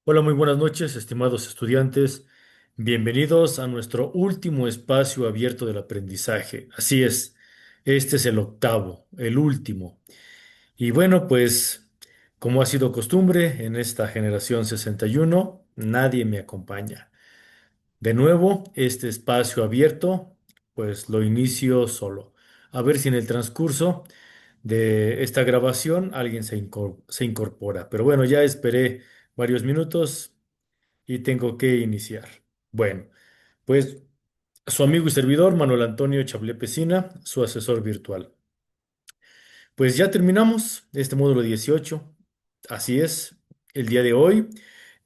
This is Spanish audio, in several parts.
Hola, muy buenas noches, estimados estudiantes. Bienvenidos a nuestro último espacio abierto del aprendizaje. Así es, este es el octavo, el último. Y bueno, pues como ha sido costumbre en esta generación 61, nadie me acompaña. De nuevo, este espacio abierto, pues lo inicio solo. A ver si en el transcurso de esta grabación alguien se incorpora. Pero bueno, ya esperé varios minutos y tengo que iniciar. Bueno, pues su amigo y servidor Manuel Antonio Chablé Pesina, su asesor virtual. Pues ya terminamos este módulo 18. Así es, el día de hoy,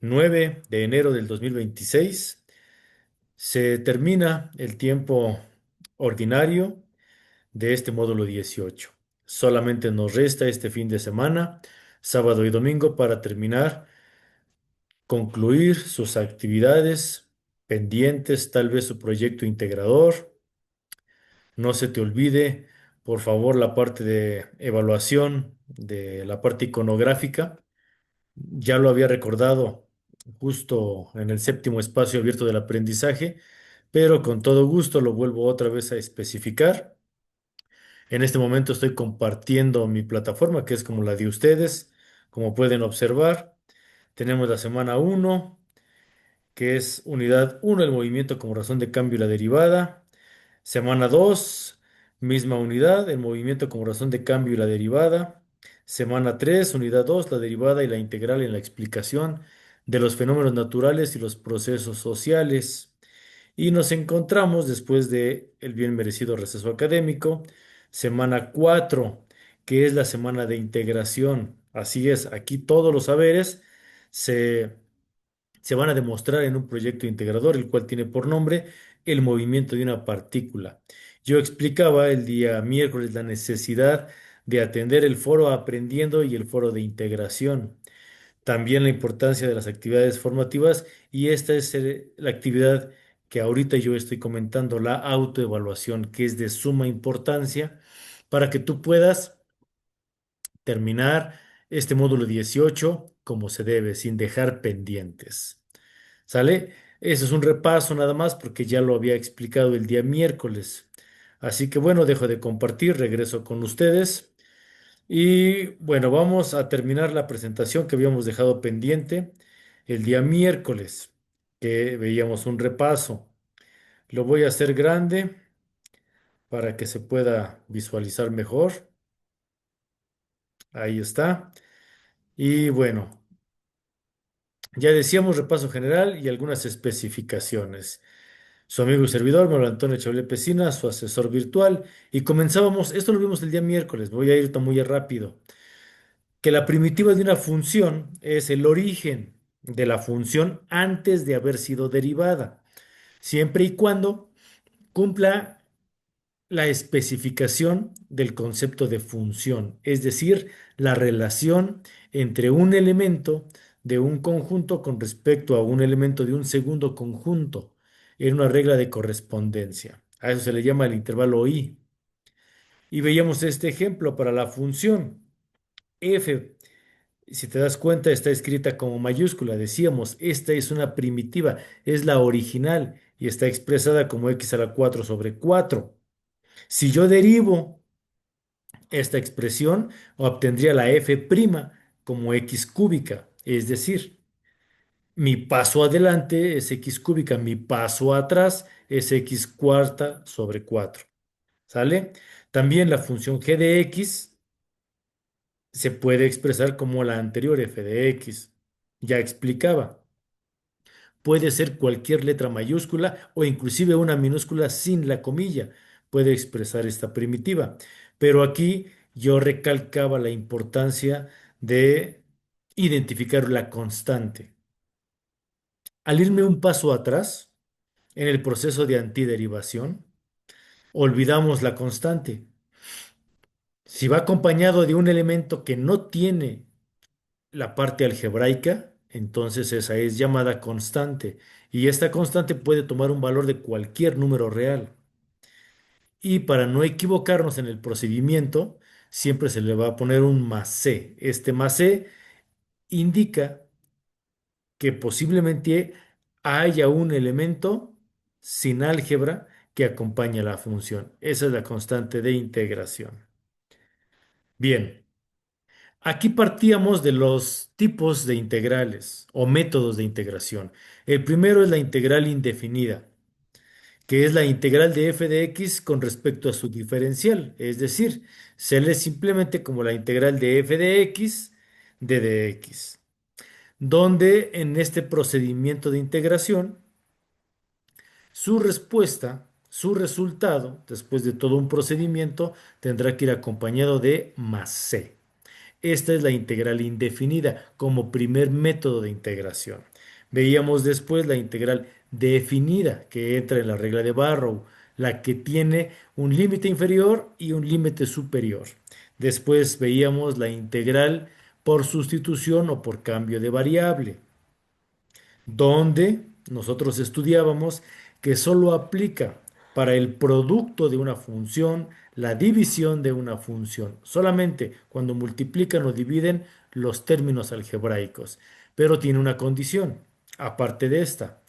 9 de enero del 2026, se termina el tiempo ordinario de este módulo 18. Solamente nos resta este fin de semana, sábado y domingo, para terminar, concluir sus actividades pendientes, tal vez su proyecto integrador. No se te olvide, por favor, la parte de evaluación de la parte iconográfica. Ya lo había recordado justo en el séptimo espacio abierto del aprendizaje, pero con todo gusto lo vuelvo otra vez a especificar. En este momento estoy compartiendo mi plataforma, que es como la de ustedes. Como pueden observar, tenemos la semana uno, que es unidad uno, el movimiento como razón de cambio y la derivada. Semana 2, misma unidad, el movimiento como razón de cambio y la derivada. Semana 3, unidad 2, la derivada y la integral en la explicación de los fenómenos naturales y los procesos sociales. Y nos encontramos después de el bien merecido receso académico, semana 4, que es la semana de integración. Así es, aquí todos los saberes se se van a demostrar en un proyecto integrador, el cual tiene por nombre el movimiento de una partícula. Yo explicaba el día miércoles la necesidad de atender el foro aprendiendo y el foro de integración. También la importancia de las actividades formativas y esta es la actividad que ahorita yo estoy comentando, la autoevaluación, que es de suma importancia para que tú puedas terminar este módulo 18 como se debe, sin dejar pendientes. ¿Sale? Eso es un repaso nada más porque ya lo había explicado el día miércoles. Así que bueno, dejo de compartir, regreso con ustedes. Y bueno, vamos a terminar la presentación que habíamos dejado pendiente el día miércoles, que veíamos un repaso. Lo voy a hacer grande para que se pueda visualizar mejor. Ahí está. Y bueno, ya decíamos repaso general y algunas especificaciones. Su amigo y servidor, Manuel Antonio Chablé Pesina, su asesor virtual, y comenzábamos, esto lo vimos el día miércoles, voy a ir muy rápido, que la primitiva de una función es el origen de la función antes de haber sido derivada, siempre y cuando cumpla la especificación del concepto de función, es decir, la relación entre un elemento de un conjunto con respecto a un elemento de un segundo conjunto en una regla de correspondencia. A eso se le llama el intervalo i. Y veíamos este ejemplo para la función f. Si te das cuenta, está escrita como mayúscula. Decíamos, esta es una primitiva, es la original y está expresada como x a la 4 sobre 4. Si yo derivo esta expresión, obtendría la f' como x cúbica, es decir, mi paso adelante es x cúbica, mi paso atrás es x cuarta sobre 4. ¿Sale? También la función g de x se puede expresar como la anterior f de x. Ya explicaba. Puede ser cualquier letra mayúscula o inclusive una minúscula sin la comilla. Puede expresar esta primitiva. Pero aquí yo recalcaba la importancia de identificar la constante. Al irme un paso atrás en el proceso de antiderivación, olvidamos la constante. Si va acompañado de un elemento que no tiene la parte algebraica, entonces esa es llamada constante. Y esta constante puede tomar un valor de cualquier número real. Y para no equivocarnos en el procedimiento, siempre se le va a poner un más c. Este más c indica que posiblemente haya un elemento sin álgebra que acompañe a la función. Esa es la constante de integración. Bien, aquí partíamos de los tipos de integrales o métodos de integración. El primero es la integral indefinida, que es la integral de f de x con respecto a su diferencial, es decir, se lee simplemente como la integral de f de x de dx, donde en este procedimiento de integración, su respuesta, su resultado, después de todo un procedimiento, tendrá que ir acompañado de más c. Esta es la integral indefinida como primer método de integración. Veíamos después la integral definida que entra en la regla de Barrow, la que tiene un límite inferior y un límite superior. Después veíamos la integral por sustitución o por cambio de variable, donde nosotros estudiábamos que solo aplica para el producto de una función, la división de una función, solamente cuando multiplican o dividen los términos algebraicos, pero tiene una condición, aparte de esta,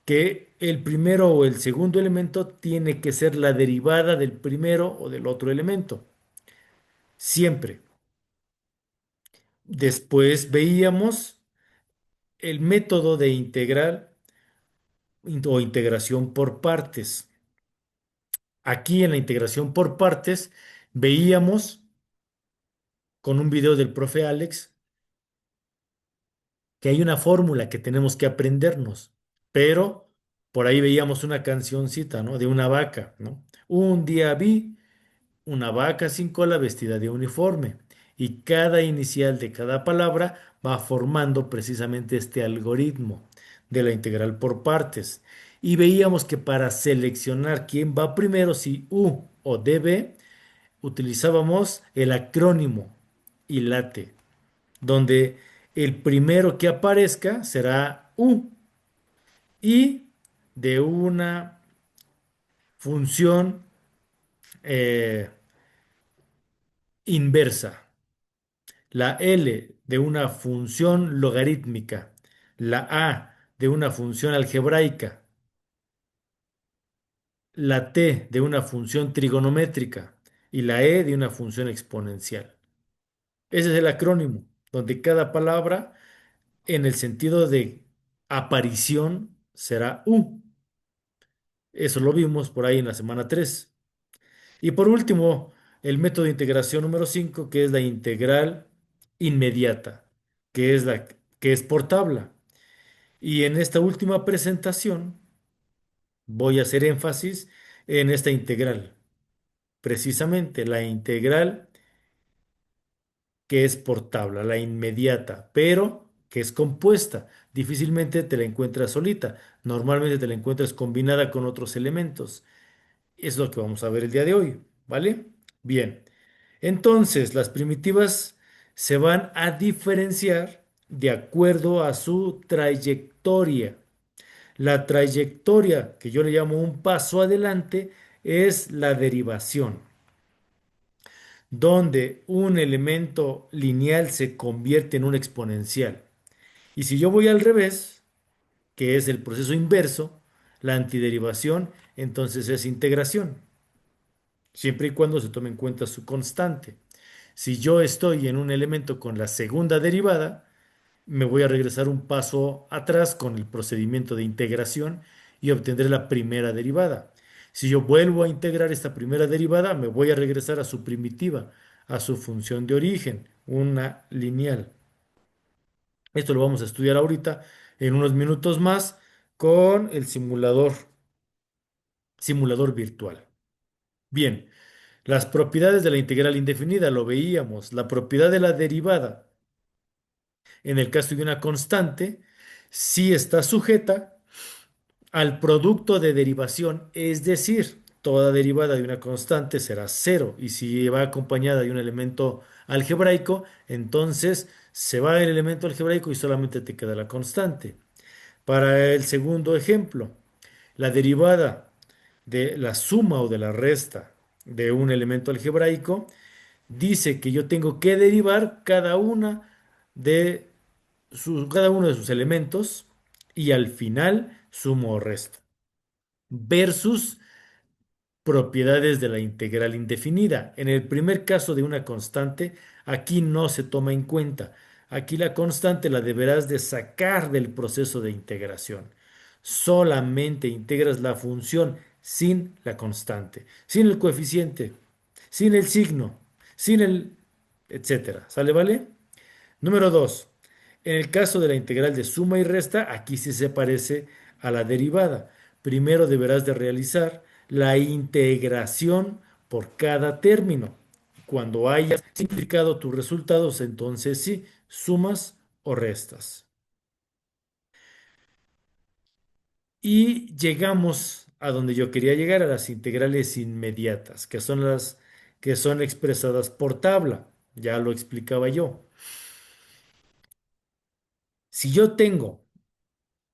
que el primero o el segundo elemento tiene que ser la derivada del primero o del otro elemento, siempre. Después veíamos el método de integral o integración por partes. Aquí en la integración por partes veíamos con un video del profe Alex que hay una fórmula que tenemos que aprendernos, pero por ahí veíamos una cancioncita, ¿no? De una vaca, ¿no? Un día vi una vaca sin cola vestida de uniforme y cada inicial de cada palabra va formando precisamente este algoritmo de la integral por partes. Y veíamos que para seleccionar quién va primero, si U o DB, utilizábamos el acrónimo ILATE, donde el primero que aparezca será U y de una función eh, inversa, la L de una función logarítmica, la A de una función algebraica, la T de una función trigonométrica y la E de una función exponencial. Ese es el acrónimo, donde cada palabra en el sentido de aparición será U. Eso lo vimos por ahí en la semana 3. Y por último, el método de integración número 5, que es la integral inmediata, que es por tabla. Y en esta última presentación voy a hacer énfasis en esta integral, precisamente la integral que es por tabla, la inmediata, pero que es compuesta. Difícilmente te la encuentras solita, normalmente te la encuentras combinada con otros elementos. Es lo que vamos a ver el día de hoy, ¿vale? Bien, entonces las primitivas se van a diferenciar de acuerdo a su trayectoria. La trayectoria, que yo le llamo un paso adelante, es la derivación, donde un elemento lineal se convierte en un exponencial. Y si yo voy al revés, que es el proceso inverso, la antiderivación, entonces es integración, siempre y cuando se tome en cuenta su constante. Si yo estoy en un elemento con la segunda derivada, me voy a regresar un paso atrás con el procedimiento de integración y obtendré la primera derivada. Si yo vuelvo a integrar esta primera derivada, me voy a regresar a su primitiva, a su función de origen, una lineal. Esto lo vamos a estudiar ahorita en unos minutos más con el simulador virtual. Bien, las propiedades de la integral indefinida lo veíamos. La propiedad de la derivada, en el caso de una constante, sí está sujeta al producto de derivación, es decir, toda derivada de una constante será cero y si va acompañada de un elemento algebraico, entonces se va el elemento algebraico y solamente te queda la constante. Para el segundo ejemplo, la derivada de la suma o de la resta de un elemento algebraico dice que yo tengo que derivar cada una de cada uno de sus elementos y al final sumo o resto. Versus propiedades de la integral indefinida. En el primer caso de una constante, aquí no se toma en cuenta. Aquí la constante la deberás de sacar del proceso de integración. Solamente integras la función sin la constante, sin el coeficiente, sin el signo, sin el etcétera. ¿Sale, vale? Número 2. En el caso de la integral de suma y resta, aquí sí se parece a la derivada. Primero deberás de realizar la integración por cada término. Cuando hayas simplificado tus resultados, entonces sí, sumas o restas. Y llegamos a donde yo quería llegar, a las integrales inmediatas, que son las que son expresadas por tabla. Ya lo explicaba yo. Si yo tengo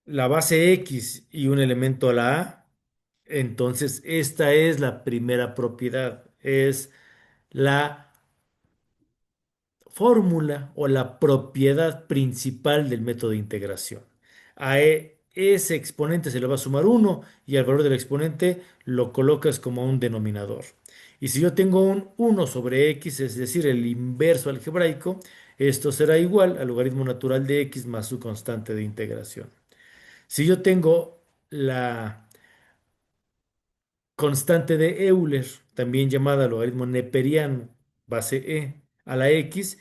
la base X y un elemento a la A, entonces esta es la primera propiedad, es la fórmula o la propiedad principal del método de integración. Ese exponente se le va a sumar uno y al valor del exponente lo colocas como un denominador. Y si yo tengo un uno sobre X, es decir, el inverso algebraico, esto será igual al logaritmo natural de X más su constante de integración. Si yo tengo la constante de Euler, también llamada logaritmo neperiano, base e a la x,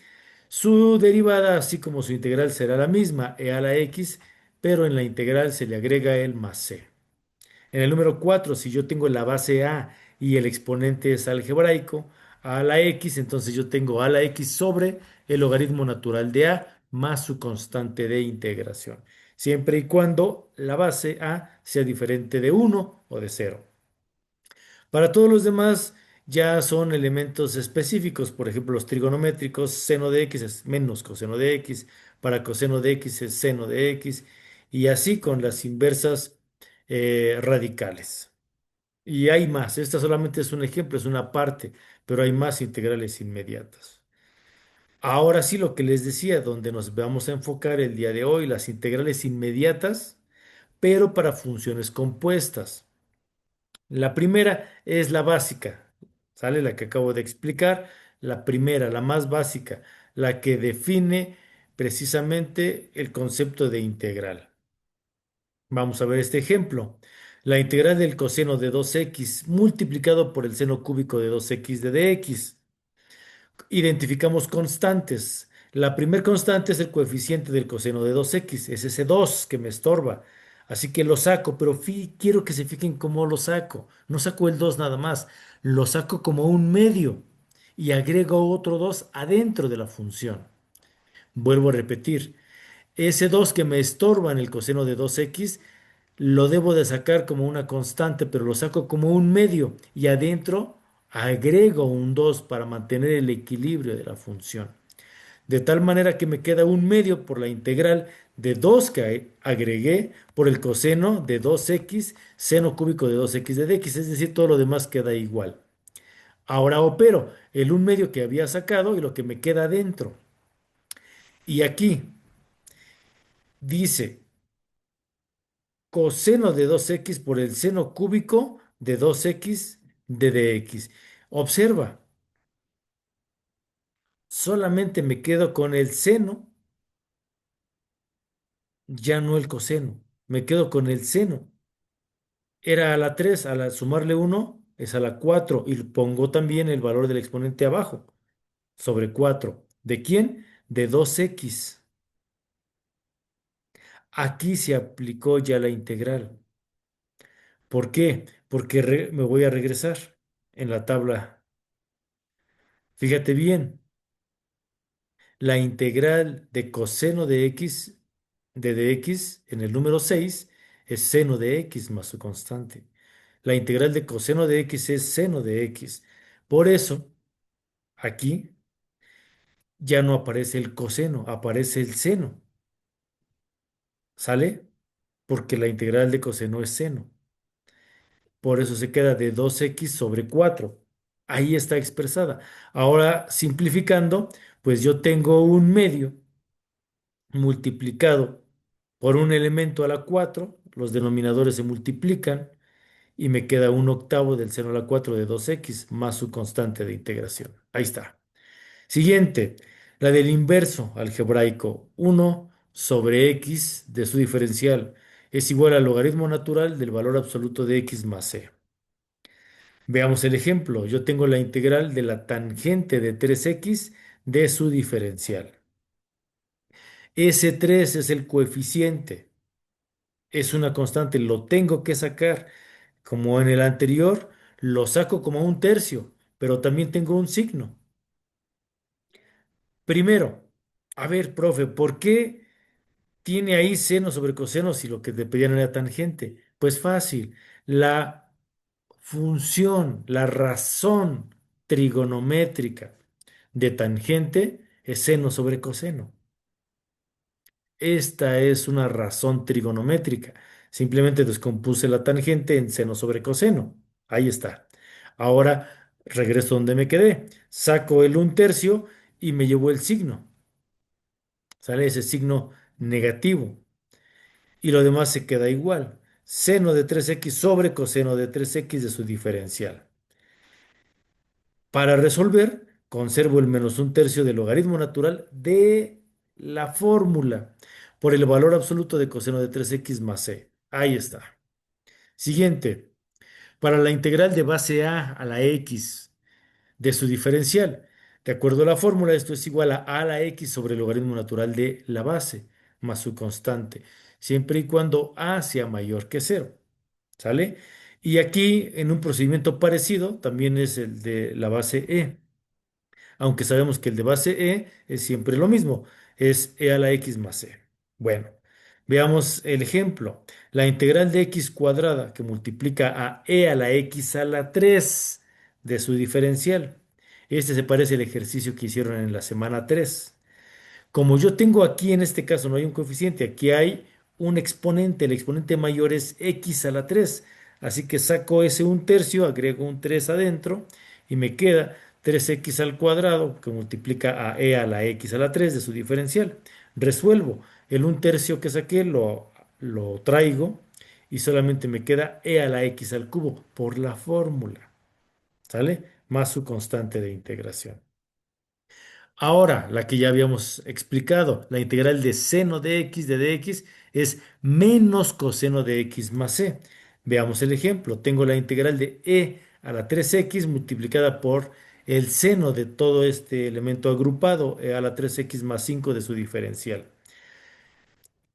su derivada, así como su integral, será la misma, e a la x, pero en la integral se le agrega el más c. En el número 4, si yo tengo la base a y el exponente es algebraico, a la x, entonces yo tengo a la x sobre el logaritmo natural de a más su constante de integración, siempre y cuando la base a sea diferente de uno o de cero. Para todos los demás ya son elementos específicos, por ejemplo, los trigonométricos, seno de x es menos coseno de x, para coseno de x es seno de x, y así con las inversas radicales. Y hay más, esta solamente es un ejemplo, es una parte, pero hay más integrales inmediatas. Ahora sí, lo que les decía, donde nos vamos a enfocar el día de hoy, las integrales inmediatas, pero para funciones compuestas. La primera es la básica, ¿sale? La que acabo de explicar. La primera, la más básica, la que define precisamente el concepto de integral. Vamos a ver este ejemplo. La integral del coseno de 2x multiplicado por el seno cúbico de 2x de dx. Identificamos constantes. La primer constante es el coeficiente del coseno de 2x, es ese 2 que me estorba. Así que lo saco, pero quiero que se fijen cómo lo saco. No saco el 2 nada más, lo saco como un medio y agrego otro 2 adentro de la función. Vuelvo a repetir, ese 2 que me estorba en el coseno de 2x lo debo de sacar como una constante, pero lo saco como un medio y adentro agrego un 2 para mantener el equilibrio de la función. De tal manera que me queda un medio por la integral de 2 que agregué por el coseno de 2x, seno cúbico de 2x de dx, es decir, todo lo demás queda igual. Ahora opero el un medio que había sacado y lo que me queda dentro. Y aquí dice coseno de 2x por el seno cúbico de 2x de dx. Observa, solamente me quedo con el seno, ya no el coseno. Me quedo con el seno. Era a la 3, a la sumarle uno es a la 4 y pongo también el valor del exponente abajo, sobre 4. ¿De quién? De 2x. Aquí se aplicó ya la integral. ¿Por qué? Porque me voy a regresar en la tabla. Fíjate bien. La integral de coseno de x de dx en el número 6 es seno de x más su constante. La integral de coseno de x es seno de x. Por eso, aquí ya no aparece el coseno, aparece el seno. ¿Sale? Porque la integral de coseno es seno. Por eso se queda de 2x sobre 4. Ahí está expresada. Ahora, simplificando, pues yo tengo un medio multiplicado por un elemento a la 4, los denominadores se multiplican y me queda un octavo del seno a la 4 de 2x más su constante de integración. Ahí está. Siguiente, la del inverso algebraico. 1/x de su diferencial es igual al logaritmo natural del valor absoluto de x más c. Veamos el ejemplo. Yo tengo la integral de la tangente de 3x de su diferencial. S3 es el coeficiente, es una constante, lo tengo que sacar. Como en el anterior, lo saco como un tercio, pero también tengo un signo. Primero, a ver, profe, ¿por qué tiene ahí seno sobre coseno si lo que te pedían era tangente? Pues fácil, la función, la razón trigonométrica de tangente es seno sobre coseno. Esta es una razón trigonométrica. Simplemente descompuse la tangente en seno sobre coseno. Ahí está. Ahora regreso donde me quedé. Saco el un tercio y me llevo el signo. Sale ese signo negativo. Y lo demás se queda igual. Seno de 3x sobre coseno de 3x de su diferencial. Para resolver, conservo el menos un tercio del logaritmo natural de la fórmula por el valor absoluto de coseno de 3x más c. Ahí está. Siguiente, para la integral de base a la x de su diferencial. De acuerdo a la fórmula, esto es igual a la x sobre el logaritmo natural de la base más su constante, siempre y cuando a sea mayor que cero. ¿Sale? Y aquí, en un procedimiento parecido, también es el de la base e, aunque sabemos que el de base e es siempre lo mismo, es e a la x más c. Bueno, veamos el ejemplo. La integral de x cuadrada que multiplica a e a la x a la 3 de su diferencial. Este se parece al ejercicio que hicieron en la semana 3. Como yo tengo aquí, en este caso no hay un coeficiente, aquí hay un exponente, el exponente mayor es x a la 3. Así que saco ese un tercio, agrego un 3 adentro y me queda 3x al cuadrado que multiplica a e a la x a la 3 de su diferencial. Resuelvo el un tercio que saqué, lo traigo y solamente me queda e a la x al cubo por la fórmula, ¿sale? Más su constante de integración. Ahora, la que ya habíamos explicado, la integral de seno de x de dx es menos coseno de x más c. Veamos el ejemplo. Tengo la integral de e a la 3x multiplicada por el seno de todo este elemento agrupado, e a la 3x más 5 de su diferencial.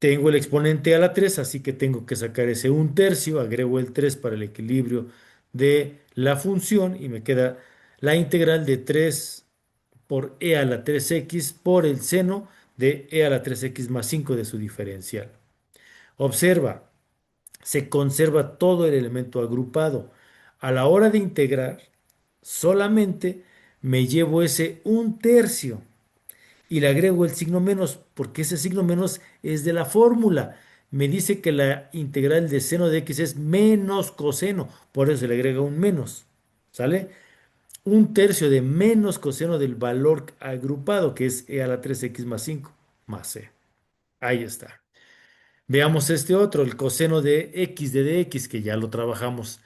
Tengo el exponente a la 3, así que tengo que sacar ese un tercio, agrego el 3 para el equilibrio de la función y me queda la integral de 3 por e a la 3x por el seno de e a la 3x más 5 de su diferencial. Observa, se conserva todo el elemento agrupado. A la hora de integrar, solamente me llevo ese un tercio y le agrego el signo menos, porque ese signo menos es de la fórmula. Me dice que la integral de seno de x es menos coseno, por eso se le agrega un menos. ¿Sale? Un tercio de menos coseno del valor agrupado, que es e a la 3x más 5 más c. Ahí está. Veamos este otro, el coseno de x de dx, que ya lo trabajamos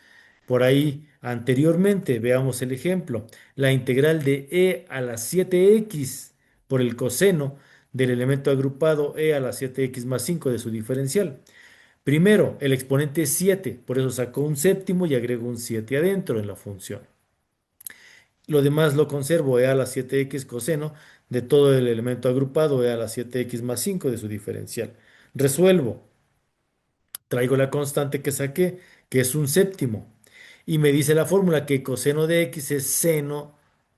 por ahí anteriormente. Veamos el ejemplo. La integral de e a la 7x por el coseno del elemento agrupado e a la 7x más 5 de su diferencial. Primero, el exponente es 7, por eso saco un séptimo y agrego un 7 adentro en la función. Lo demás lo conservo, e a la 7x coseno de todo el elemento agrupado, e a la 7x más 5 de su diferencial. Resuelvo, traigo la constante que saqué, que es un séptimo, y me dice la fórmula que coseno de x es seno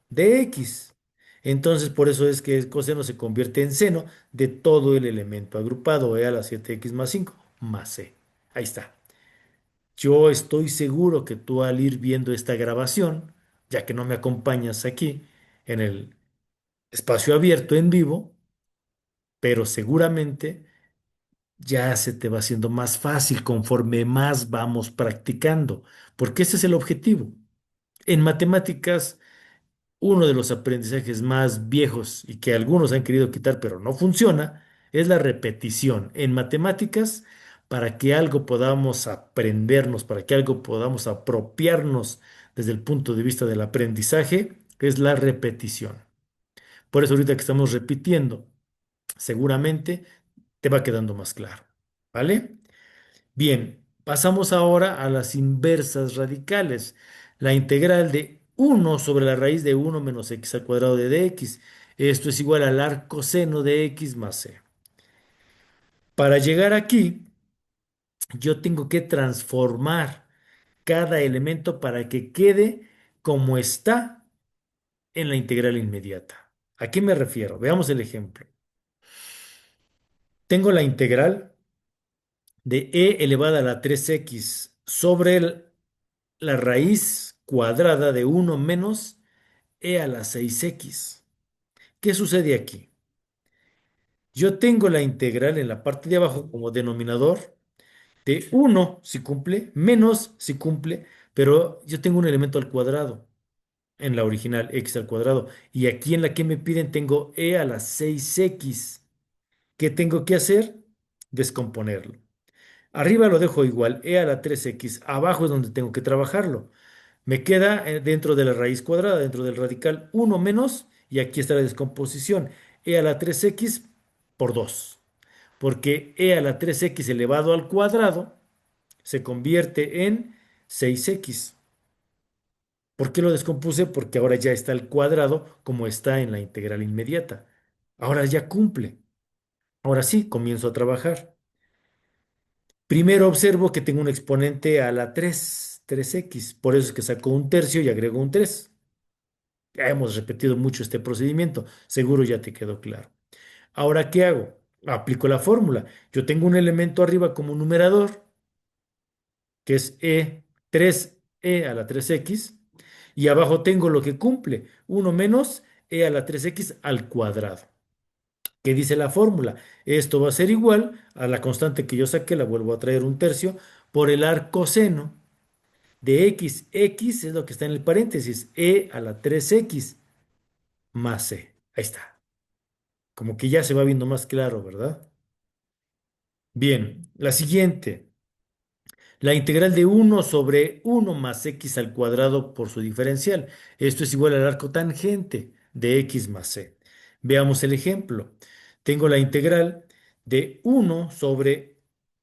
de x. Entonces, por eso es que el coseno se convierte en seno de todo el elemento agrupado, e a la 7x más 5 más c. Ahí está. Yo estoy seguro que tú al ir viendo esta grabación, ya que no me acompañas aquí en el espacio abierto en vivo, pero seguramente ya se te va haciendo más fácil conforme más vamos practicando, porque ese es el objetivo. En matemáticas, uno de los aprendizajes más viejos y que algunos han querido quitar, pero no funciona, es la repetición. En matemáticas, para que algo podamos aprendernos, para que algo podamos apropiarnos desde el punto de vista del aprendizaje, es la repetición. Por eso ahorita que estamos repitiendo, seguramente te va quedando más claro. ¿Vale? Bien, pasamos ahora a las inversas radicales. La integral de 1 sobre la raíz de 1 - x² de dx. Esto es igual al arco seno de x más c. Para llegar aquí, yo tengo que transformar cada elemento para que quede como está en la integral inmediata. ¿A qué me refiero? Veamos el ejemplo. Tengo la integral de e elevada a la 3x sobre la raíz cuadrada de 1 - e⁻⁶x. ¿Qué sucede aquí? Yo tengo la integral en la parte de abajo como denominador de 1 si cumple, menos si cumple, pero yo tengo un elemento al cuadrado en la original, x al cuadrado, y aquí en la que me piden tengo e⁻⁶x. ¿Qué tengo que hacer? Descomponerlo. Arriba lo dejo igual, e⁻³ abajo es donde tengo que trabajarlo. Me queda dentro de la raíz cuadrada, dentro del radical 1 menos, y aquí está la descomposición, e⁻³ por 2, porque e⁻³ elevado al cuadrado se convierte en 6x. ¿Por qué lo descompuse? Porque ahora ya está el cuadrado como está en la integral inmediata. Ahora ya cumple. Ahora sí, comienzo a trabajar. Primero observo que tengo un exponente a la 3x. Por eso es que saco un tercio y agrego un 3. Ya hemos repetido mucho este procedimiento, seguro ya te quedó claro. Ahora, ¿qué hago? Aplico la fórmula. Yo tengo un elemento arriba como numerador, que es 3e⁻³ y abajo tengo lo que cumple, 1 menos e⁻³ al cuadrado. ¿Qué dice la fórmula? Esto va a ser igual a la constante que yo saqué, la vuelvo a traer un tercio, por el arco seno de x. X es lo que está en el paréntesis, e⁻³ más c. Ahí está. Como que ya se va viendo más claro, ¿verdad? Bien, la siguiente. La integral de 1 sobre 1 más x² por su diferencial. Esto es igual al arco tangente de x más c. Veamos el ejemplo. Tengo la integral de 1 sobre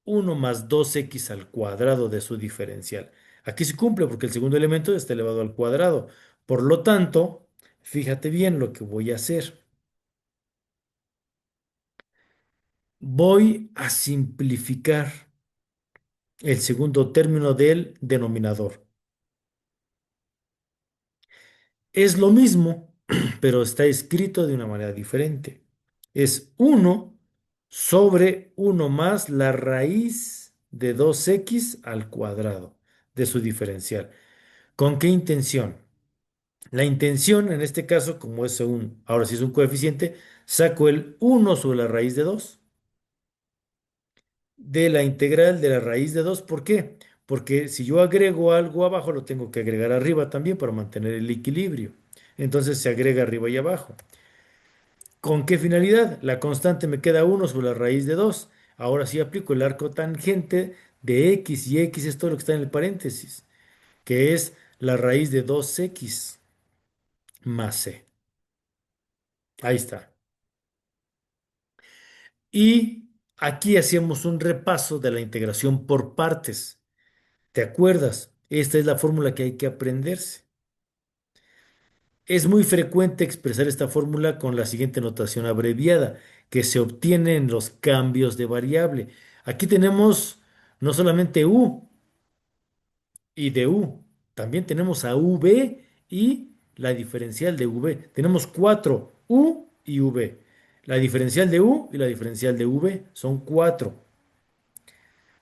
1 más 2x² de su diferencial. Aquí se cumple porque el segundo elemento está elevado al cuadrado. Por lo tanto, fíjate bien lo que voy a hacer. Voy a simplificar el segundo término del denominador. Es lo mismo, pero está escrito de una manera diferente. Es 1 sobre 1 más la raíz de 2x² de su diferencial. ¿Con qué intención? La intención en este caso, como es ahora sí es un coeficiente, saco el 1 sobre la raíz de 2 de la integral de la raíz de 2. ¿Por qué? Porque si yo agrego algo abajo, lo tengo que agregar arriba también para mantener el equilibrio. Entonces se agrega arriba y abajo. ¿Con qué finalidad? La constante me queda 1 sobre la raíz de 2. Ahora sí aplico el arco tangente de x, y x es todo lo que está en el paréntesis, que es la raíz de 2x más c. Ahí está. Y aquí hacemos un repaso de la integración por partes. ¿Te acuerdas? Esta es la fórmula que hay que aprenderse. Es muy frecuente expresar esta fórmula con la siguiente notación abreviada, que se obtiene en los cambios de variable. Aquí tenemos no solamente u y de u, también tenemos a v y la diferencial de v. Tenemos cuatro, u y v. La diferencial de u y la diferencial de v son cuatro.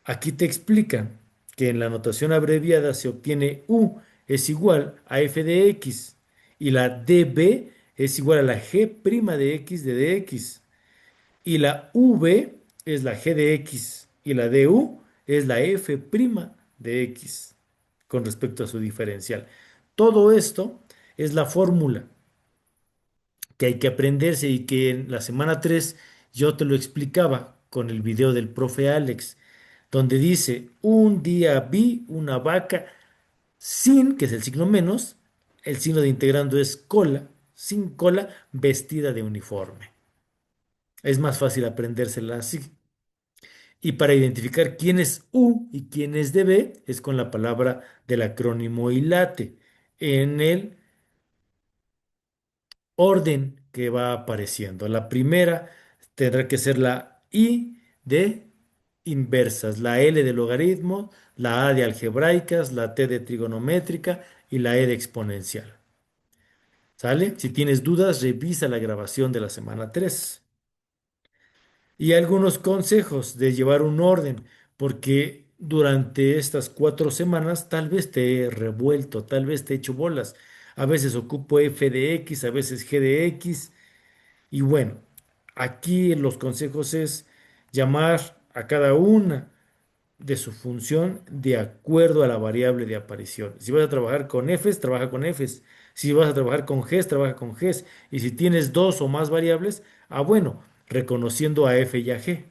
Aquí te explican que en la notación abreviada se obtiene u es igual a f de x y la db es igual a la g' de x de dx y la v es la g de x y la du es la f' de x con respecto a su diferencial. Todo esto es la fórmula que hay que aprenderse y que en la semana 3 Yo te lo explicaba con el video del profe Alex, donde dice, un día vi una vaca sin, que es el signo menos, el signo de integrando es cola, sin cola, vestida de uniforme. Es más fácil aprendérsela así. Y para identificar quién es U y quién es DB es con la palabra del acrónimo ILATE en el orden que va apareciendo. La primera tendrá que ser la I de inversas, la L de logaritmo, la A de algebraicas, la T de trigonométrica y la E de exponencial. ¿Sale? Si tienes dudas, revisa la grabación de la semana 3. Y algunos consejos de llevar un orden, porque durante estas 4 semanas tal vez te he revuelto, tal vez te he hecho bolas. A veces ocupo f de x, a veces g de x. Y bueno, aquí los consejos es llamar a cada una de su función de acuerdo a la variable de aparición. Si vas a trabajar con f's, trabaja con f's. Si vas a trabajar con g's, trabaja con g's. Y si tienes dos o más variables, bueno, reconociendo a f y a g,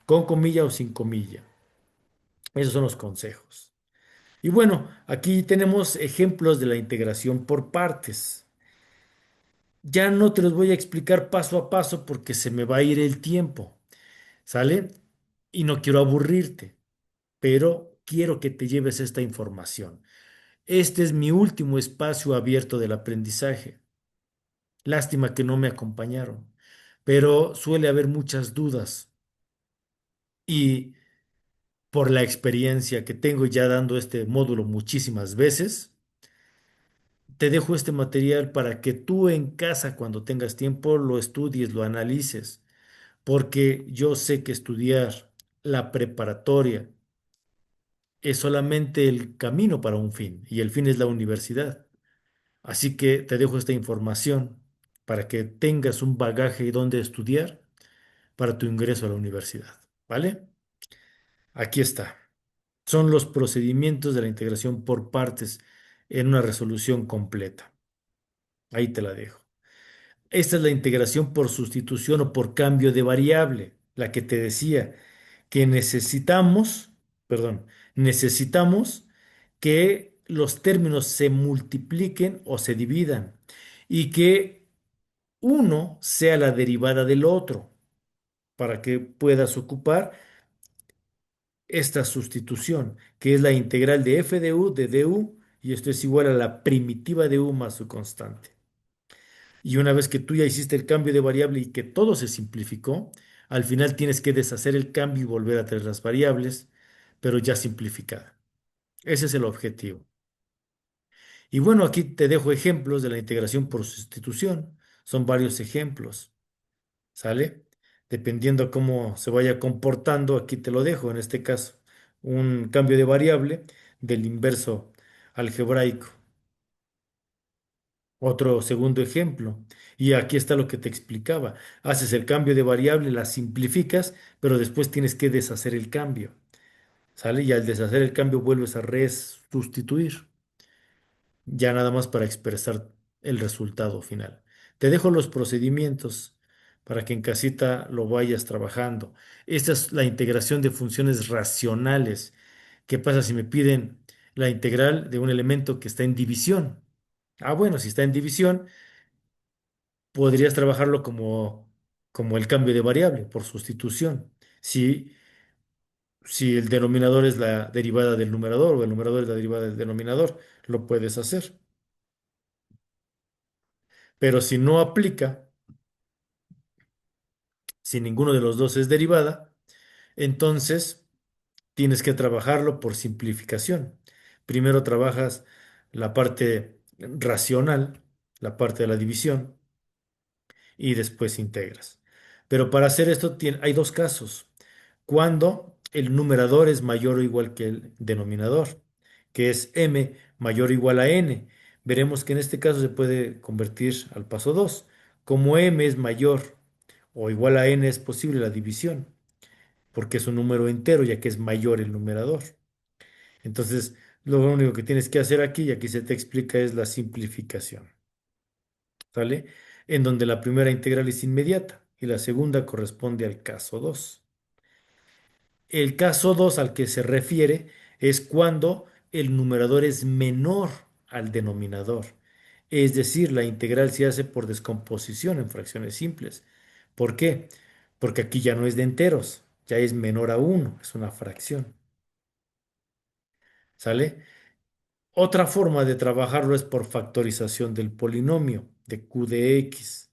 con comilla o sin comilla. Esos son los consejos. Y bueno, aquí tenemos ejemplos de la integración por partes. Ya no te los voy a explicar paso a paso porque se me va a ir el tiempo, ¿sale? Y no quiero aburrirte, pero quiero que te lleves esta información. Este es mi último espacio abierto del aprendizaje. Lástima que no me acompañaron, pero suele haber muchas dudas y por la experiencia que tengo ya dando este módulo muchísimas veces, te dejo este material para que tú en casa, cuando tengas tiempo, lo estudies, lo analices, porque yo sé que estudiar la preparatoria es solamente el camino para un fin, y el fin es la universidad. Así que te dejo esta información para que tengas un bagaje donde estudiar para tu ingreso a la universidad. ¿Vale? Aquí está. Son los procedimientos de la integración por partes en una resolución completa. Ahí te la dejo. Esta es la integración por sustitución o por cambio de variable, la que te decía que necesitamos que los términos se multipliquen o se dividan y que uno sea la derivada del otro para que puedas ocupar esta sustitución, que es la integral de f de u de du, y esto es igual a la primitiva de u más su constante. Y una vez que tú ya hiciste el cambio de variable y que todo se simplificó, al final tienes que deshacer el cambio y volver a traer las variables, pero ya simplificada. Ese es el objetivo. Y bueno, aquí te dejo ejemplos de la integración por sustitución. Son varios ejemplos, ¿sale? Dependiendo cómo se vaya comportando, aquí te lo dejo. En este caso, un cambio de variable del inverso algebraico. Otro segundo ejemplo. Y aquí está lo que te explicaba. Haces el cambio de variable, la simplificas, pero después tienes que deshacer el cambio. ¿Sale? Y al deshacer el cambio vuelves a resustituir. Ya nada más para expresar el resultado final. Te dejo los procedimientos para que en casita lo vayas trabajando. Esta es la integración de funciones racionales. ¿Qué pasa si me piden la integral de un elemento que está en división? Bueno, si está en división, podrías trabajarlo como el cambio de variable por sustitución. Si el denominador es la derivada del numerador o el numerador es la derivada del denominador, lo puedes hacer. Pero si no aplica, si ninguno de los dos es derivada, entonces tienes que trabajarlo por simplificación. Primero trabajas la parte racional, la parte de la división, y después integras. Pero para hacer esto hay dos casos. Cuando el numerador es mayor o igual que el denominador, que es m mayor o igual a n. Veremos que en este caso se puede convertir al paso 2. Como m es mayor o igual a n, es posible la división, porque es un número entero, ya que es mayor el numerador. Entonces, lo único que tienes que hacer aquí, y aquí se te explica, es la simplificación. ¿Sale? En donde la primera integral es inmediata y la segunda corresponde al caso 2. El caso 2 al que se refiere es cuando el numerador es menor al denominador. Es decir, la integral se hace por descomposición en fracciones simples. ¿Por qué? Porque aquí ya no es de enteros, ya es menor a uno, es una fracción. ¿Sale? Otra forma de trabajarlo es por factorización del polinomio de q de x.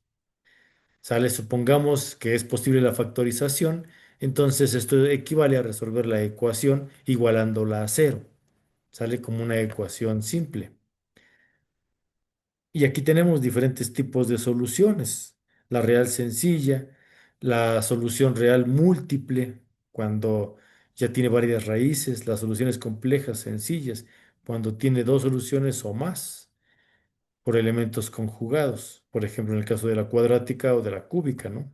¿Sale? Supongamos que es posible la factorización, entonces esto equivale a resolver la ecuación igualándola a cero. Sale como una ecuación simple. Y aquí tenemos diferentes tipos de soluciones. La real sencilla, la solución real múltiple, cuando ya tiene varias raíces, las soluciones complejas sencillas, cuando tiene dos soluciones o más por elementos conjugados, por ejemplo, en el caso de la cuadrática o de la cúbica, ¿no?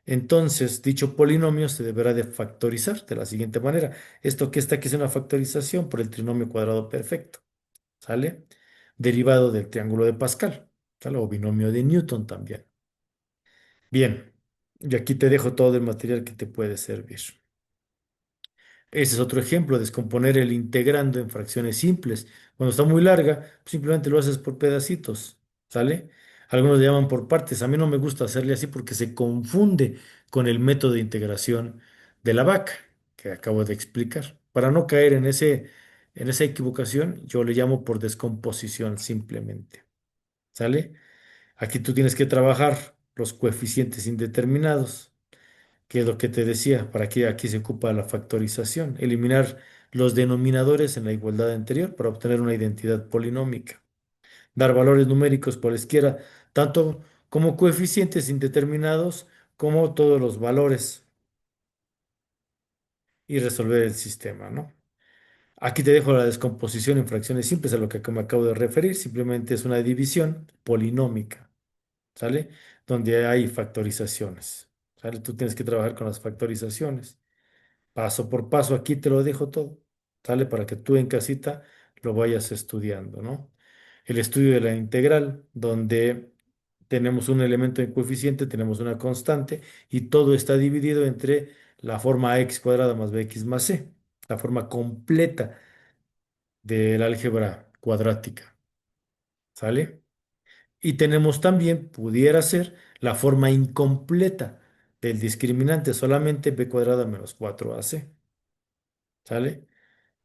Entonces, dicho polinomio se deberá de factorizar de la siguiente manera. Esto que está aquí es una factorización por el trinomio cuadrado perfecto, ¿sale? Derivado del triángulo de Pascal, ¿sale? O binomio de Newton también. Bien, y aquí te dejo todo el material que te puede servir. Ese es otro ejemplo, descomponer el integrando en fracciones simples. Cuando está muy larga, simplemente lo haces por pedacitos, ¿sale? Algunos le llaman por partes. A mí no me gusta hacerle así porque se confunde con el método de integración de la vaca que acabo de explicar. Para no caer en esa equivocación, yo le llamo por descomposición simplemente, ¿sale? Aquí tú tienes que trabajar los coeficientes indeterminados, que es lo que te decía, para que aquí se ocupa la factorización, eliminar los denominadores en la igualdad anterior para obtener una identidad polinómica, dar valores numéricos cualesquiera, tanto como coeficientes indeterminados como todos los valores y resolver el sistema, ¿no? Aquí te dejo la descomposición en fracciones simples a lo que me acabo de referir, simplemente es una división polinómica, ¿sale? Donde hay factorizaciones, ¿sale? Tú tienes que trabajar con las factorizaciones. Paso por paso, aquí te lo dejo todo, ¿sale? Para que tú en casita lo vayas estudiando, ¿no? El estudio de la integral, donde tenemos un elemento en coeficiente, tenemos una constante y todo está dividido entre la forma ax cuadrada más bx más c, la forma completa del álgebra cuadrática, ¿sale? Y tenemos también, pudiera ser, la forma incompleta del discriminante, solamente b cuadrada menos 4ac, ¿sale?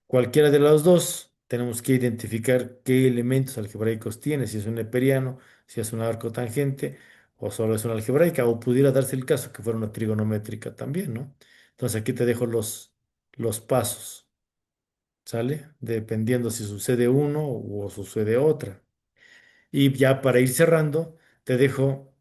Cualquiera de las dos, tenemos que identificar qué elementos algebraicos tiene, si es un neperiano, si es un arco tangente, o solo es una algebraica, o pudiera darse el caso que fuera una trigonométrica también, ¿no? Entonces aquí te dejo los pasos, ¿sale? Dependiendo si sucede uno o sucede otra. Y ya para ir cerrando, te dejo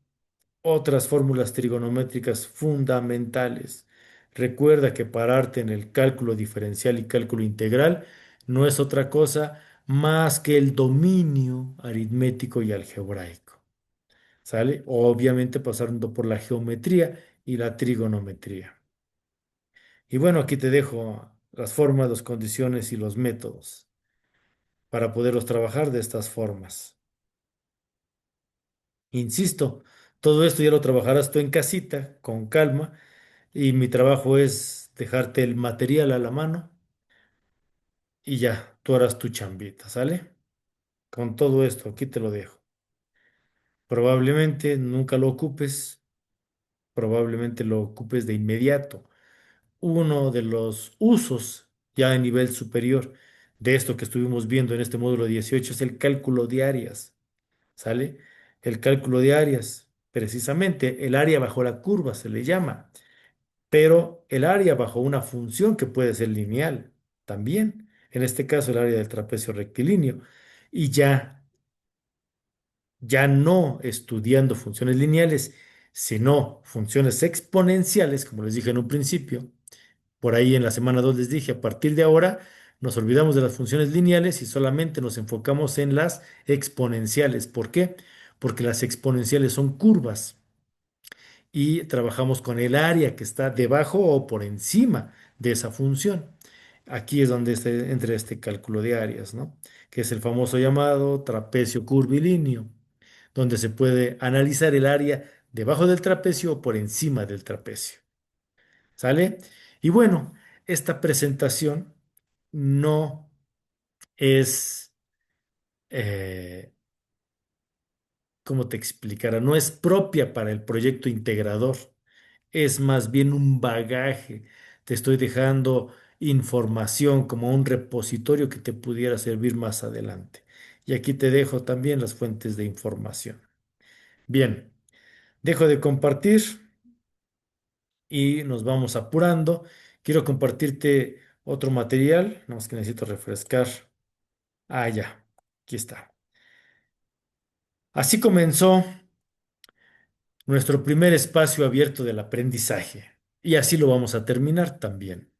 otras fórmulas trigonométricas fundamentales. Recuerda que pararte en el cálculo diferencial y cálculo integral no es otra cosa más que el dominio aritmético y algebraico. ¿Sale? Obviamente pasando por la geometría y la trigonometría. Y bueno, aquí te dejo las formas, las condiciones y los métodos para poderlos trabajar de estas formas. Insisto, todo esto ya lo trabajarás tú en casita, con calma. Y mi trabajo es dejarte el material a la mano y ya, tú harás tu chambita, ¿sale? Con todo esto, aquí te lo dejo. Probablemente nunca lo ocupes, probablemente lo ocupes de inmediato. Uno de los usos ya a nivel superior de esto que estuvimos viendo en este módulo 18 es el cálculo de áreas, ¿sale? El cálculo de áreas, precisamente el área bajo la curva se le llama. Pero el área bajo una función que puede ser lineal también, en este caso el área del trapecio rectilíneo, y ya no estudiando funciones lineales, sino funciones exponenciales, como les dije en un principio, por ahí en la semana 2 les dije, a partir de ahora nos olvidamos de las funciones lineales y solamente nos enfocamos en las exponenciales. ¿Por qué? Porque las exponenciales son curvas y trabajamos con el área que está debajo o por encima de esa función. Aquí es donde entra este cálculo de áreas, ¿no? Que es el famoso llamado trapecio curvilíneo, donde se puede analizar el área debajo del trapecio o por encima del trapecio. ¿Sale? Y bueno, esta presentación no es, eh, ¿cómo te explicara? No es propia para el proyecto integrador. Es más bien un bagaje. Te estoy dejando información como un repositorio que te pudiera servir más adelante. Y aquí te dejo también las fuentes de información. Bien, dejo de compartir y nos vamos apurando. Quiero compartirte otro material, nada más que necesito refrescar. Ah, ya, aquí está. Así comenzó nuestro primer espacio abierto del aprendizaje. Y así lo vamos a terminar también,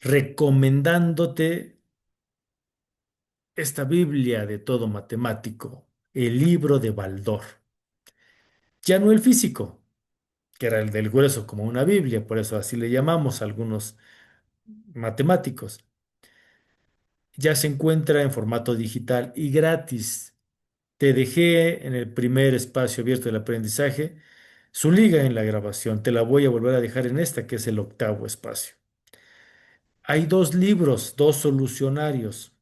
recomendándote esta Biblia de todo matemático, el libro de Baldor. Ya no el físico, que era el del grueso como una Biblia, por eso así le llamamos a algunos matemáticos. Ya se encuentra en formato digital y gratis. Te dejé en el primer espacio abierto del aprendizaje su liga en la grabación. Te la voy a volver a dejar en esta, que es el octavo espacio. Hay dos libros, dos solucionarios,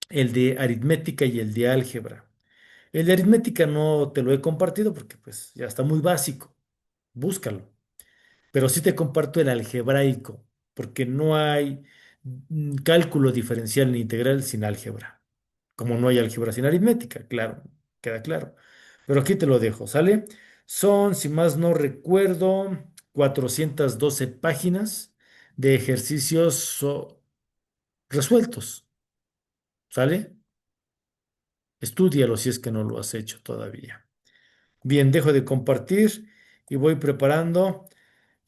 el de aritmética y el de álgebra. El de aritmética no te lo he compartido porque pues ya está muy básico. Búscalo. Pero sí te comparto el algebraico, porque no hay cálculo diferencial ni integral sin álgebra. Como no hay álgebra sin aritmética, claro, queda claro. Pero aquí te lo dejo, ¿sale? Son, si más no recuerdo, 412 páginas de ejercicios resueltos, ¿sale? Estúdialo si es que no lo has hecho todavía. Bien, dejo de compartir y voy preparando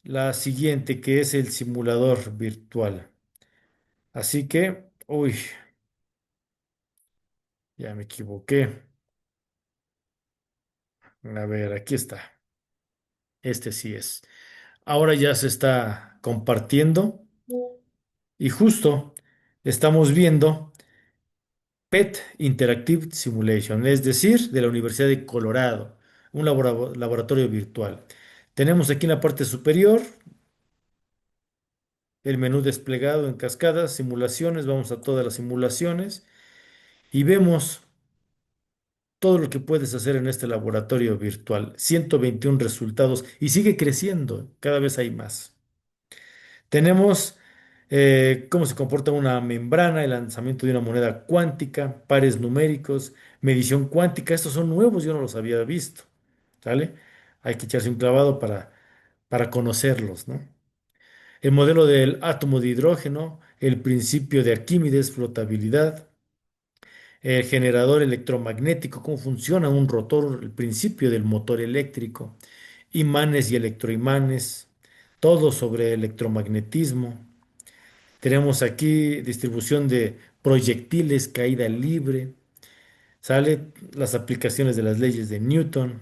la siguiente, que es el simulador virtual. Así que, uy, ya me equivoqué. A ver, aquí está. Este sí es. Ahora ya se está compartiendo y justo estamos viendo PET Interactive Simulation, es decir, de la Universidad de Colorado, un laboratorio virtual. Tenemos aquí en la parte superior el menú desplegado en cascadas, simulaciones, vamos a todas las simulaciones y vemos todo lo que puedes hacer en este laboratorio virtual. 121 resultados y sigue creciendo, cada vez hay más. Tenemos cómo se comporta una membrana, el lanzamiento de una moneda cuántica, pares numéricos, medición cuántica. Estos son nuevos, yo no los había visto. ¿Sale? Hay que echarse un clavado para conocerlos, ¿no? El modelo del átomo de hidrógeno, el principio de Arquímedes, flotabilidad, el generador electromagnético, cómo funciona un rotor, el principio del motor eléctrico, imanes y electroimanes, todo sobre electromagnetismo. Tenemos aquí distribución de proyectiles, caída libre, sale las aplicaciones de las leyes de Newton,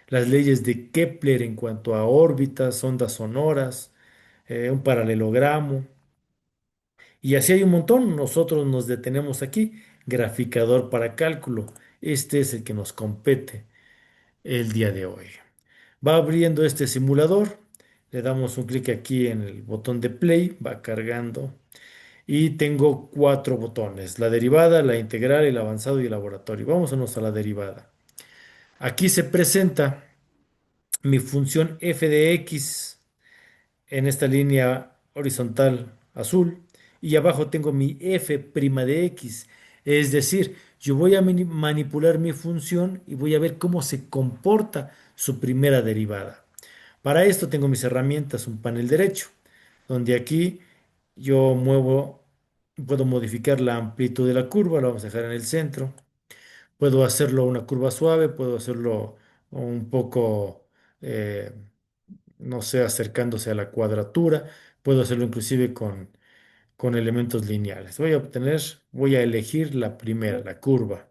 las leyes de Kepler en cuanto a órbitas, ondas sonoras, un paralelogramo. Y así hay un montón. Nosotros nos detenemos aquí. Graficador para cálculo. Este es el que nos compete el día de hoy. Va abriendo este simulador. Le damos un clic aquí en el botón de play. Va cargando. Y tengo cuatro botones. La derivada, la integral, el avanzado y el laboratorio. Vámonos a la derivada. Aquí se presenta mi función f de x en esta línea horizontal azul y abajo tengo mi f' de x. Es decir, yo voy a manipular mi función y voy a ver cómo se comporta su primera derivada. Para esto tengo mis herramientas, un panel derecho, donde aquí yo muevo, puedo modificar la amplitud de la curva, la vamos a dejar en el centro. Puedo hacerlo una curva suave, puedo hacerlo un poco eh, no sé, acercándose a la cuadratura. Puedo hacerlo inclusive con elementos lineales. Voy a elegir la primera, la curva.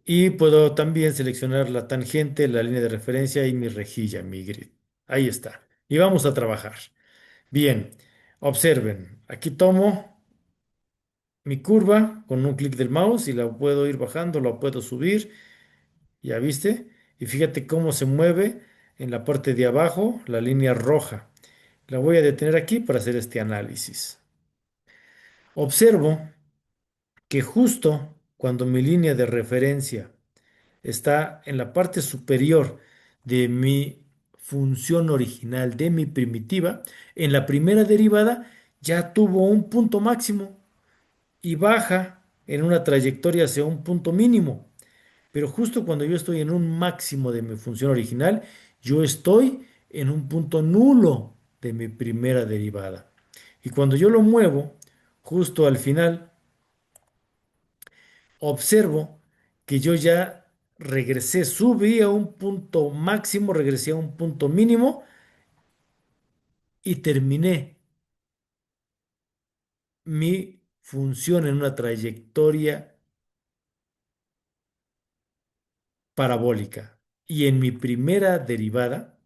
Y puedo también seleccionar la tangente, la línea de referencia y mi rejilla, mi grid. Ahí está. Y vamos a trabajar. Bien, observen. Aquí tomo mi curva con un clic del mouse y la puedo ir bajando, la puedo subir. ¿Ya viste? Y fíjate cómo se mueve en la parte de abajo la línea roja. La voy a detener aquí para hacer este análisis. Observo que justo cuando mi línea de referencia está en la parte superior de mi función original, de mi primitiva, en la primera derivada ya tuvo un punto máximo y baja en una trayectoria hacia un punto mínimo. Pero justo cuando yo estoy en un máximo de mi función original, yo estoy en un punto nulo de mi primera derivada. Y cuando yo lo muevo, justo al final, observo que yo ya regresé, subí a un punto máximo, regresé a un punto mínimo y terminé mi función en una trayectoria parabólica. Y en mi primera derivada,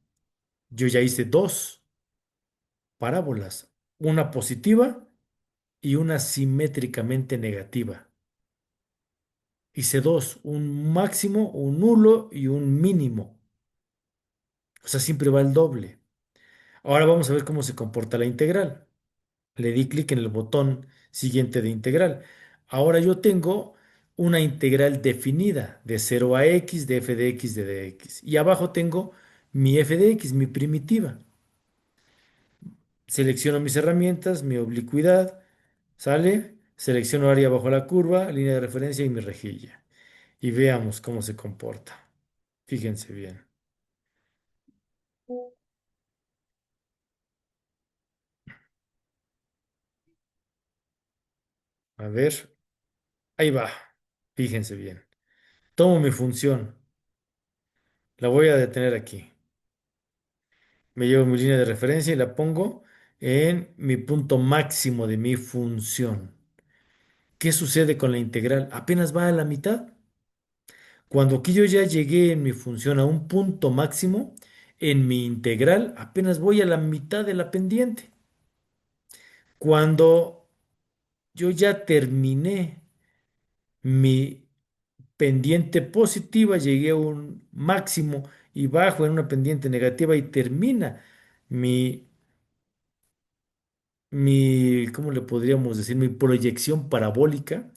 yo ya hice dos parábolas, una positiva y una simétricamente negativa. Hice dos, un máximo, un nulo y un mínimo. O sea, siempre va el doble. Ahora vamos a ver cómo se comporta la integral. Le di clic en el botón siguiente de integral. Ahora yo tengo una integral definida de 0 a x, de f de x, de dx. Y abajo tengo mi f de x, mi primitiva. Selecciono mis herramientas, mi oblicuidad, ¿sale? Selecciono área bajo la curva, línea de referencia y mi rejilla. Y veamos cómo se comporta. Fíjense bien. A ver, ahí va. Fíjense bien. Tomo mi función. La voy a detener aquí. Me llevo mi línea de referencia y la pongo en mi punto máximo de mi función. ¿Qué sucede con la integral? Apenas va a la mitad. Cuando aquí yo ya llegué en mi función a un punto máximo, en mi integral apenas voy a la mitad de la pendiente. Cuando yo ya terminé mi pendiente positiva, llegué a un máximo y bajo en una pendiente negativa y termina mi, ¿cómo le podríamos decir? Mi proyección parabólica.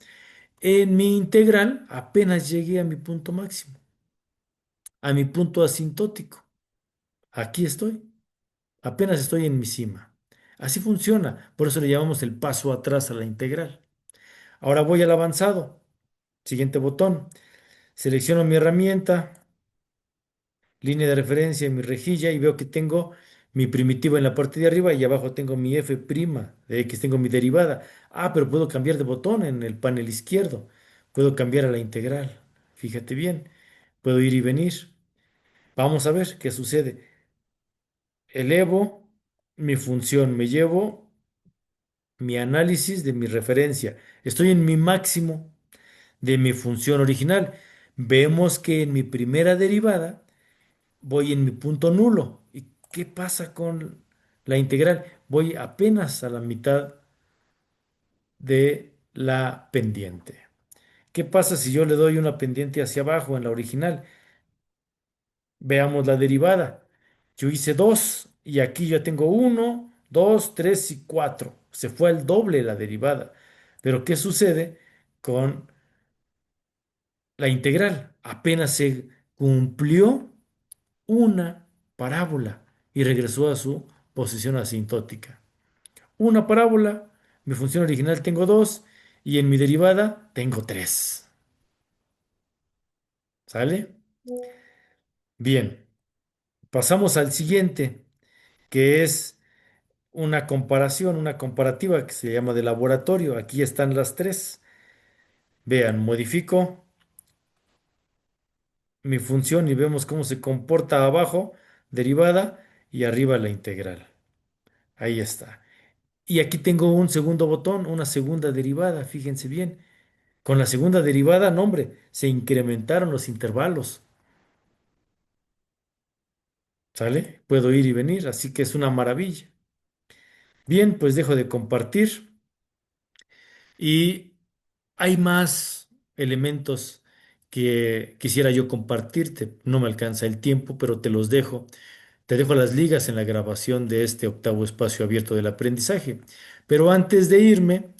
En mi integral apenas llegué a mi punto máximo, a mi punto asintótico. Aquí estoy. Apenas estoy en mi cima. Así funciona. Por eso le llamamos el paso atrás a la integral. Ahora voy al avanzado. Siguiente botón. Selecciono mi herramienta, línea de referencia en mi rejilla y veo que tengo mi primitiva en la parte de arriba y abajo tengo mi f' de x, tengo mi derivada. Ah, pero puedo cambiar de botón en el panel izquierdo. Puedo cambiar a la integral. Fíjate bien. Puedo ir y venir. Vamos a ver qué sucede. Elevo mi función, me llevo mi análisis de mi referencia. Estoy en mi máximo de mi función original. Vemos que en mi primera derivada voy en mi punto nulo. ¿Y qué pasa con la integral? Voy apenas a la mitad de la pendiente. ¿Qué pasa si yo le doy una pendiente hacia abajo en la original? Veamos la derivada. Yo hice dos y aquí ya tengo uno, dos, tres y cuatro. Se fue al doble la derivada. Pero ¿qué sucede con la integral? Apenas se cumplió una parábola y regresó a su posición asintótica. Una parábola, mi función original tengo dos y en mi derivada tengo tres. ¿Sale? Bien, pasamos al siguiente, que es una comparación, una comparativa que se llama de laboratorio. Aquí están las tres. Vean, modifico mi función y vemos cómo se comporta abajo, derivada, y arriba la integral. Ahí está. Y aquí tengo un segundo botón, una segunda derivada, fíjense bien. Con la segunda derivada, no, hombre, se incrementaron los intervalos. ¿Sale? Puedo ir y venir, así que es una maravilla. Bien, pues dejo de compartir y hay más elementos que quisiera yo compartirte. No me alcanza el tiempo, pero te los dejo. Te dejo las ligas en la grabación de este octavo espacio abierto del aprendizaje. Pero antes de irme,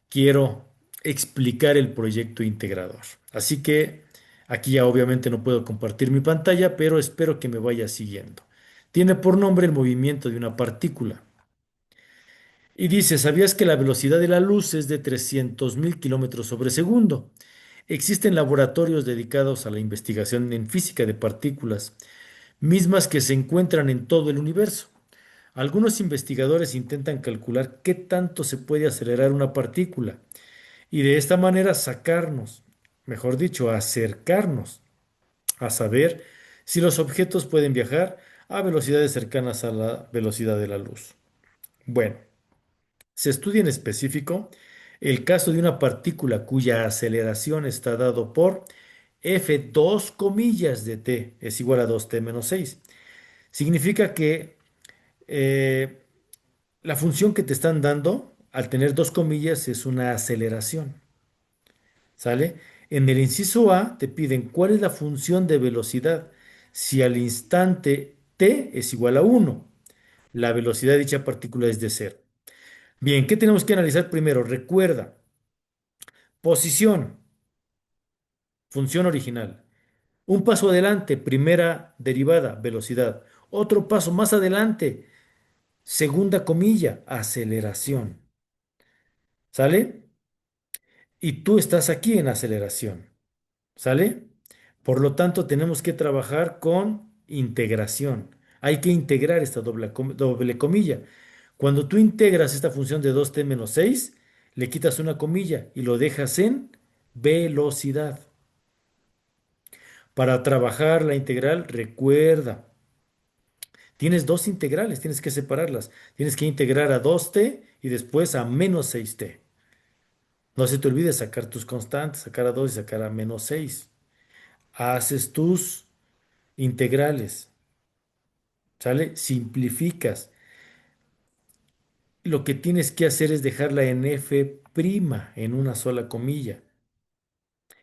quiero explicar el proyecto integrador. Así que aquí ya obviamente no puedo compartir mi pantalla, pero espero que me vayas siguiendo. Tiene por nombre el movimiento de una partícula. Y dice, ¿sabías que la velocidad de la luz es de 300.000 kilómetros sobre segundo? Existen laboratorios dedicados a la investigación en física de partículas, mismas que se encuentran en todo el universo. Algunos investigadores intentan calcular qué tanto se puede acelerar una partícula y de esta manera sacarnos, mejor dicho, acercarnos a saber si los objetos pueden viajar a velocidades cercanas a la velocidad de la luz. Bueno, se estudia en específico el caso de una partícula cuya aceleración está dado por f2 comillas de t es igual a 2t menos 6. Significa que eh, la función que te están dando al tener dos comillas es una aceleración. ¿Sale? En el inciso A te piden cuál es la función de velocidad si al instante t es igual a 1. La velocidad de dicha partícula es de cero. Bien, ¿qué tenemos que analizar primero? Recuerda, posición, función original. Un paso adelante, primera derivada, velocidad. Otro paso más adelante, segunda comilla, aceleración. ¿Sale? Y tú estás aquí en aceleración. ¿Sale? Por lo tanto, tenemos que trabajar con integración. Hay que integrar esta doble comilla. Cuando tú integras esta función de 2t menos 6, le quitas una comilla y lo dejas en velocidad. Para trabajar la integral, recuerda, tienes dos integrales, tienes que separarlas. Tienes que integrar a 2t y después a menos 6t. No se te olvide sacar tus constantes, sacar a 2 y sacar a menos 6. Haces tus integrales, ¿sale? Simplificas. Lo que tienes que hacer es dejarla en f' en una sola comilla.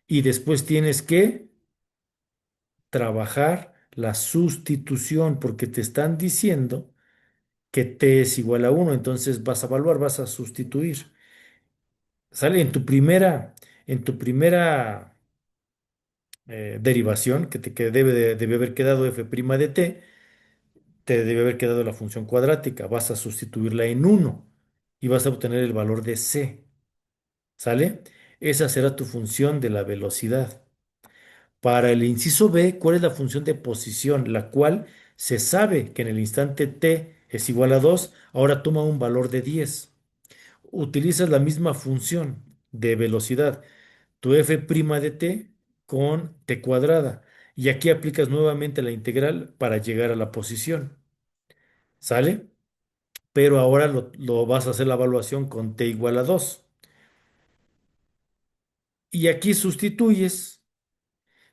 Y después tienes que trabajar la sustitución porque te están diciendo que t es igual a 1. Entonces vas a evaluar, vas a sustituir. ¿Sale? En tu primera derivación, que debe haber quedado f' de t, te debe haber quedado la función cuadrática. Vas a sustituirla en 1 y vas a obtener el valor de c. ¿Sale? Esa será tu función de la velocidad. Para el inciso B, ¿cuál es la función de posición? La cual se sabe que en el instante t es igual a 2, ahora toma un valor de 10. Utilizas la misma función de velocidad, tu f' de t con t cuadrada. Y aquí aplicas nuevamente la integral para llegar a la posición. ¿Sale? Pero ahora lo vas a hacer la evaluación con t igual a 2. Y aquí sustituyes,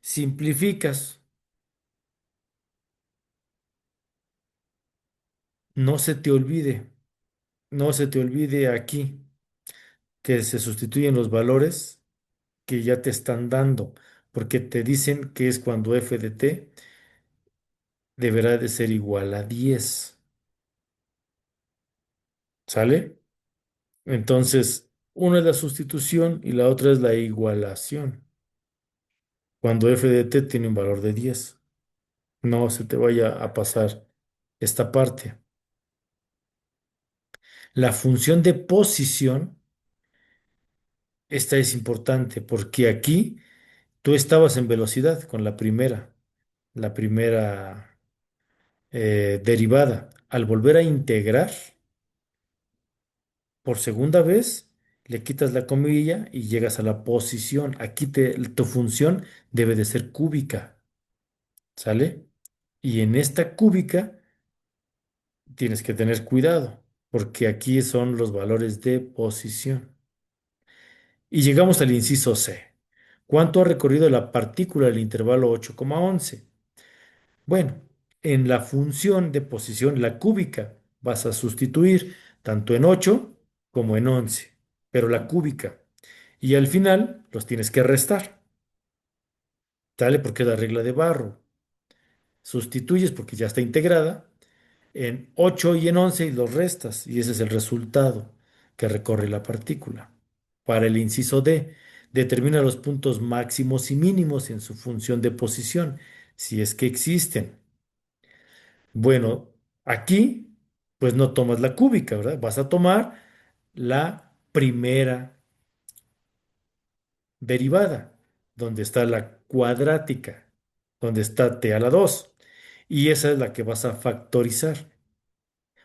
simplificas. No se te olvide, no se te olvide aquí que se sustituyen los valores que ya te están dando, porque te dicen que es cuando f de t deberá de ser igual a 10. ¿Sale? Entonces, una es la sustitución y la otra es la igualación. Cuando f de t tiene un valor de 10. No se te vaya a pasar esta parte. La función de posición, esta es importante porque aquí tú estabas en velocidad con la primera derivada. Al volver a integrar por segunda vez, le quitas la comilla y llegas a la posición. Aquí tu función debe de ser cúbica, ¿sale? Y en esta cúbica tienes que tener cuidado, porque aquí son los valores de posición. Y llegamos al inciso C. ¿Cuánto ha recorrido la partícula del intervalo 8,11? Bueno, en la función de posición, la cúbica, vas a sustituir tanto en 8 como en 11, pero la cúbica. Y al final los tienes que restar. ¿Sale? Porque es la regla de Barrow. Sustituyes porque ya está integrada en 8 y en 11 y los restas, y ese es el resultado que recorre la partícula. Para el inciso D, determina los puntos máximos y mínimos en su función de posición, si es que existen. Bueno, aquí, pues no tomas la cúbica, ¿verdad? Vas a tomar la primera derivada, donde está la cuadrática, donde está t a la 2, y esa es la que vas a factorizar,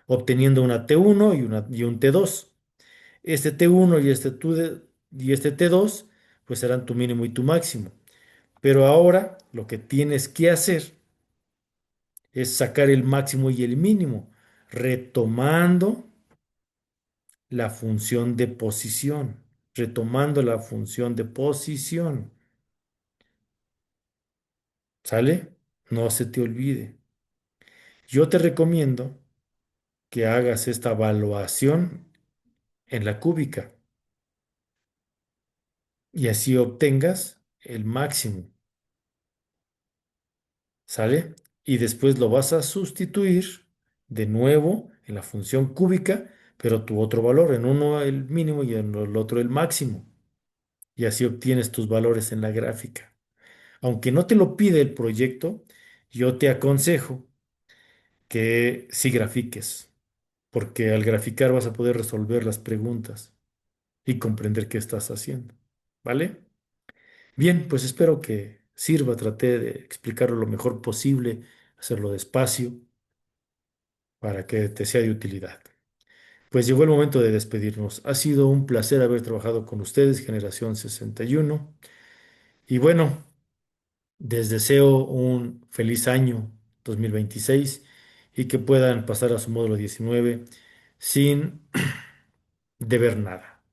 obteniendo una T1 y un T2. Este T1 y este T2 pues serán tu mínimo y tu máximo. Pero ahora lo que tienes que hacer es sacar el máximo y el mínimo, retomando la función de posición, retomando la función de posición. ¿Sale? No se te olvide. Yo te recomiendo que hagas esta evaluación en la cúbica y así obtengas el máximo. ¿Sale? Y después lo vas a sustituir de nuevo en la función cúbica, pero tu otro valor, en uno el mínimo y en el otro el máximo. Y así obtienes tus valores en la gráfica. Aunque no te lo pide el proyecto, yo te aconsejo que sí grafiques, porque al graficar vas a poder resolver las preguntas y comprender qué estás haciendo. ¿Vale? Bien, pues espero que sirva. Traté de explicarlo lo mejor posible, hacerlo despacio para que te sea de utilidad. Pues llegó el momento de despedirnos. Ha sido un placer haber trabajado con ustedes, Generación 61. Y bueno, les deseo un feliz año 2026 y que puedan pasar a su módulo 19 sin deber nada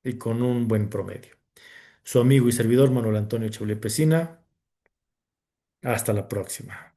y con un buen promedio. Su amigo y servidor Manuel Antonio Chaulié Pesina. Hasta la próxima.